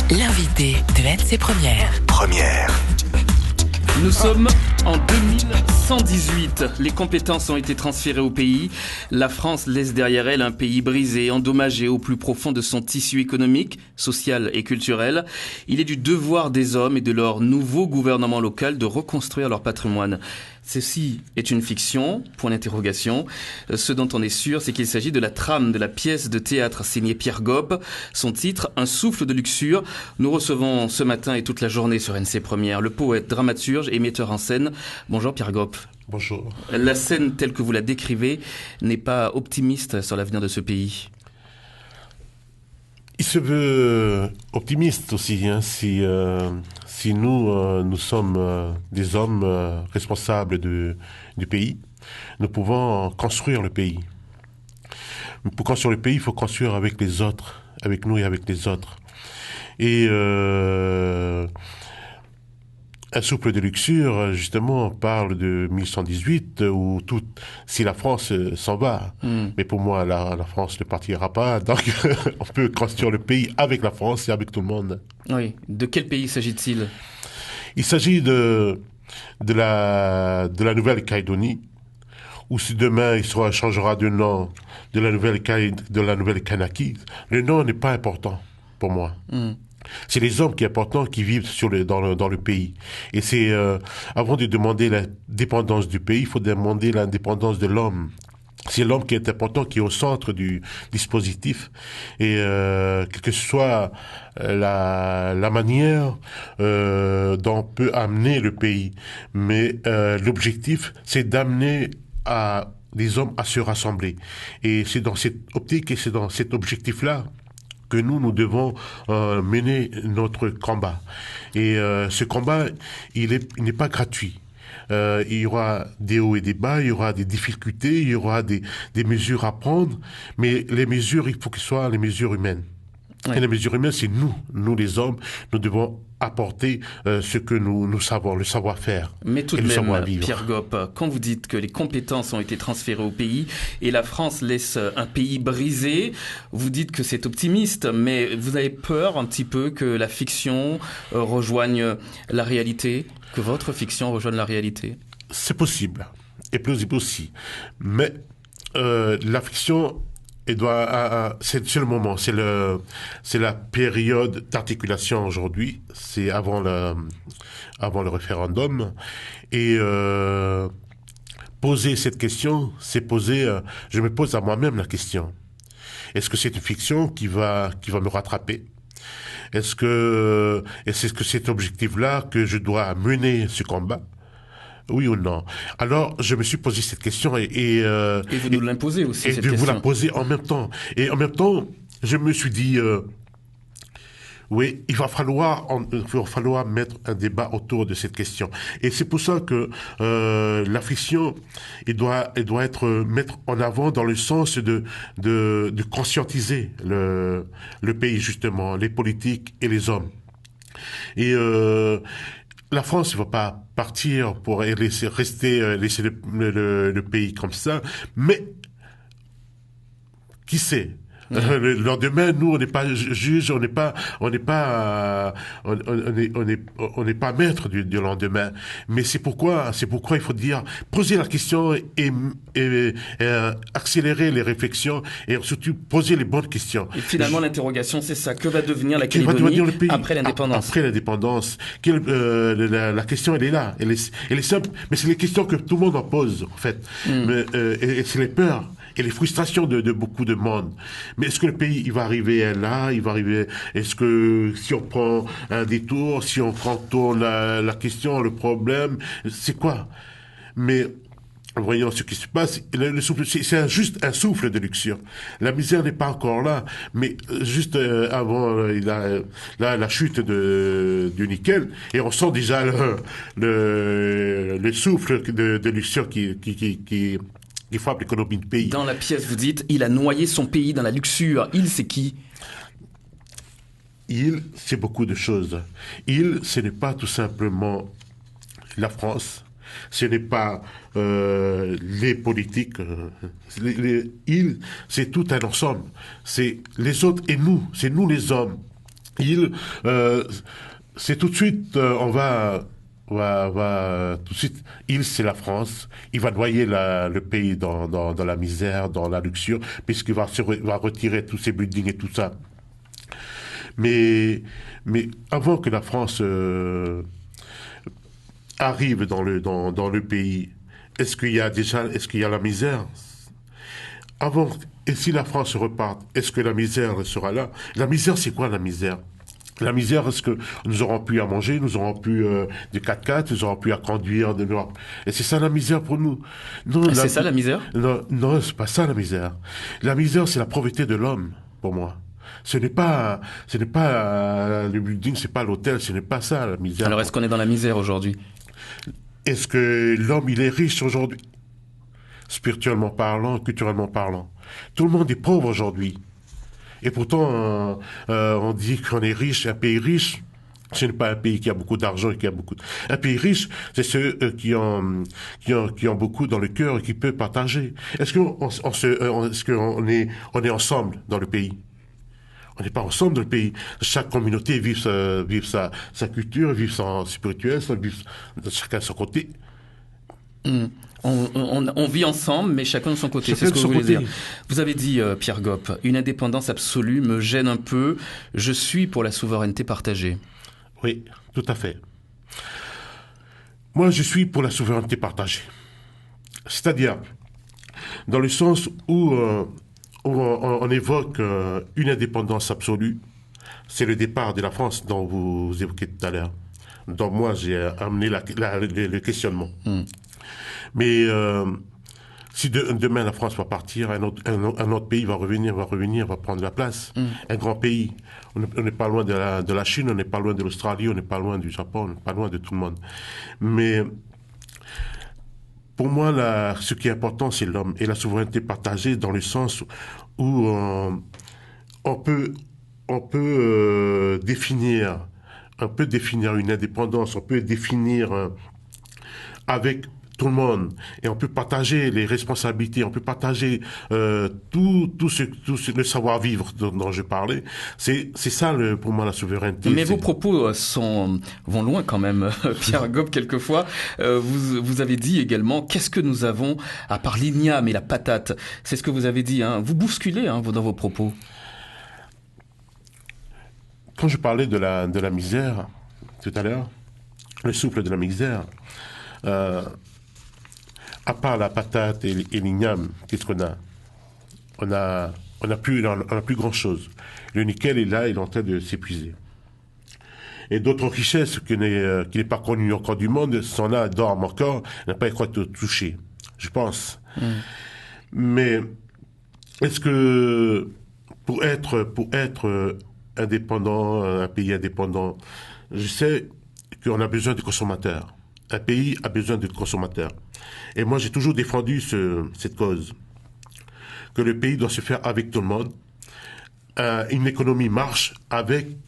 L'invité de NC Première. Nous sommes en 2118. Les compétences ont été transférées au pays. La France laisse derrière elle un pays brisé, endommagé au plus profond de son tissu économique, social et culturel. Il est du devoir des hommes et de leur nouveau gouvernement local de reconstruire leur patrimoine. Ceci est une fiction, point d'interrogation. Ce dont on est sûr, c'est qu'il s'agit de la trame de la pièce de théâtre signée Pierre Gop. Son titre, Un souffle de luxure. Nous recevons ce matin et toute la journée sur NC Première le poète, dramaturge et metteur en scène. Bonjour Pierre Gop. Bonjour. La scène telle que vous la décrivez n'est pas optimiste sur l'avenir de ce pays. Il se veut optimiste aussi, si nous sommes des hommes responsables du pays, nous pouvons construire le pays. Pour construire le pays, il faut construire avec les autres, avec nous et avec les autres. Et un souffle de luxure, justement, parle de 1118, où si la France s'en va, mais pour moi, la France ne partira pas, donc on peut construire le pays avec la France et avec tout le monde. Oui. De quel pays s'agit-il ? Il s'agit de la Nouvelle-Calédonie, où si demain il changera de nom de la Nouvelle-Kanaki, le nom n'est pas important pour moi. C'est les hommes qui sont importants qui vivent dans le pays. Et c'est avant de demander la dépendance du pays, il faut demander l'indépendance de l'homme. C'est l'homme qui est important, qui est au centre du dispositif. Et quelle que soit la manière dont on peut amener le pays. Mais l'objectif, c'est d'amener les hommes à se rassembler. Et c'est dans cette optique et c'est dans cet objectif-là que nous devons mener notre combat. Et ce combat, il n'est pas gratuit. Il y aura des hauts et des bas, il y aura des difficultés, il y aura des mesures à prendre, mais les mesures, il faut qu'elles soient les mesures humaines. Ouais. Et les mesures humaines, c'est nous les hommes, nous devons apporter ce que nous savons, le savoir-faire. Mais tout de même, Pierre Gop, quand vous dites que les compétences ont été transférées au pays et la France laisse un pays brisé, vous dites que c'est optimiste, mais vous avez peur un petit peu que la fiction rejoigne la réalité, que votre fiction rejoigne la réalité ? C'est possible, et plausible aussi. Mais la fiction... c'est le moment, c'est la période d'articulation aujourd'hui, c'est avant le référendum, et poser cette question, c'est je me pose à moi-même la question. Est-ce que c'est une fiction qui va me rattraper? Est-ce que c'est cet objectif-là que je dois mener ce combat? Oui ou non? Alors, je me suis posé cette question et vous nous l'imposez aussi, cette question. Et de vous la question. poser en même temps. Et en même temps, je me suis dit, oui, il va falloir mettre un débat autour de cette question. Et c'est pour ça que la fiction, elle doit être mettre en avant dans le sens de conscientiser le pays, justement, les politiques et les hommes. Et la France ne va pas partir pour laisser le pays comme ça, mais qui sait? Le lendemain, nous, on n'est pas juge, on n'est pas maître du lendemain. Mais c'est pourquoi il faut poser la question et accélérer les réflexions et surtout poser les bonnes questions. Et finalement, l'interrogation, c'est ça. Que va devenir la Calédonie après l'indépendance? Après l'indépendance. La question, elle est là. Elle est simple. Mais c'est les questions que tout le monde en pose, en fait. Et c'est les peurs et les frustrations de beaucoup de monde. Mais est-ce que le pays, il va arriver là? Est-ce que si on prend un détour, si on contourne la question, le problème, c'est quoi? Mais voyons ce qui se passe, c'est juste un souffle de luxure. La misère n'est pas encore là, mais juste avant la chute du nickel, et on sent déjà le souffle de luxure qui frappe l'économie du pays. Dans la pièce, vous dites, il a noyé son pays dans la luxure. Il, c'est qui? Il, c'est beaucoup de choses. Il, ce n'est pas tout simplement la France. Ce n'est pas les politiques. Il, c'est tout un ensemble. C'est les autres et nous. C'est nous les hommes Il, c'est tout de suite, on va tout de suite, c'est la France. Il va noyer le pays dans la misère, dans la luxure, puisqu'il va retirer tous ses buildings et tout ça. Mais avant que la France arrive dans le pays, est-ce qu'il y a la misère? Avant, et si la France repart, est-ce que la misère sera là? La misère, c'est quoi la misère? La misère, est-ce que nous aurons pu à manger, nous aurons pu des 4x4, nous aurons pu à conduire de l'Europe. Et c'est ça la misère pour nous. Non, c'est ça la misère? Non, c'est pas ça la misère. La misère, c'est la pauvreté de l'homme, pour moi. Ce n'est pas le building, c'est pas l'hôtel, ce n'est pas ça la misère. Alors est-ce qu'on est dans la misère aujourd'hui? Est-ce que l'homme, il est riche aujourd'hui? Spirituellement parlant, culturellement parlant. Tout le monde est pauvre aujourd'hui. Et pourtant, on dit qu'on est riche, un pays riche. Ce n'est pas un pays qui a beaucoup d'argent et qui a beaucoup. Un pays riche, c'est ceux qui ont beaucoup dans le cœur et qui peuvent partager. Est-ce qu'on est ensemble dans le pays? On n'est pas ensemble dans le pays. Chaque communauté vit sa culture, vit son spirituel, chacun de son côté. On vit ensemble, mais chacun de son côté. C'est ce que vous voulez dire. Vous avez dit, Pierre Gopp, une indépendance absolue me gêne un peu. Je suis pour la souveraineté partagée. Oui, tout à fait. Moi, je suis pour la souveraineté partagée. C'est-à-dire, dans le sens où on évoque une indépendance absolue, c'est le départ de la France dont vous évoquez tout à l'heure. Donc moi, j'ai amené le questionnement. Mais si demain la France va partir, un autre pays va revenir, va prendre la place. Un grand pays. On n'est pas loin de la Chine, on n'est pas loin de l'Australie, on n'est pas loin du Japon, on n'est pas loin de tout le monde. Mais pour moi, ce qui est important, c'est l'homme et la souveraineté partagée dans le sens où on peut définir une indépendance, on peut définir avec tout le monde, et on peut partager les responsabilités, on peut partager tout le savoir-vivre dont je parlais. C'est ça pour moi la souveraineté. Mais vos propos vont loin quand même, Pierre Gopp, quelquefois. Vous avez dit également, qu'est-ce que nous avons à part l'igname et la patate? C'est ce que vous avez dit, hein. Vous bousculez dans vos propos. Quand je parlais de la misère tout à l'heure, le souffle de la misère, à part la patate et l'igname, qu'est-ce qu'on a? On a plus grand chose. Le nickel est là, il est en train de s'épuiser. Et d'autres richesses qui n'est pas connues encore du monde sont là, dorment encore, n'a pas été touchées, je pense. Mais est-ce que pour être indépendant, un pays indépendant, je sais qu'on a besoin de consommateurs. Un pays a besoin de consommateurs. Et moi, j'ai toujours défendu cette cause. Que le pays doit se faire avec tout le monde. Une économie marche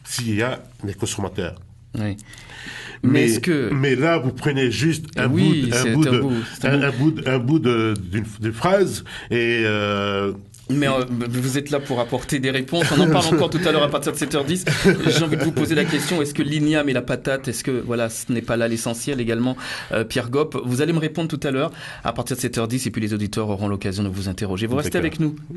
s'il y a des consommateurs. Oui. Mais là, vous prenez juste un bout d'une phrase et... Mais vous êtes là pour apporter des réponses. On en parle encore tout à l'heure à partir de 7h10. J'ai envie de vous poser la question, est-ce que l'igname et la patate, est-ce que ce n'est pas là l'essentiel également, Pierre Gopp? Vous allez me répondre tout à l'heure à partir de 7h10 et puis les auditeurs auront l'occasion de vous interroger. Vous restez avec nous.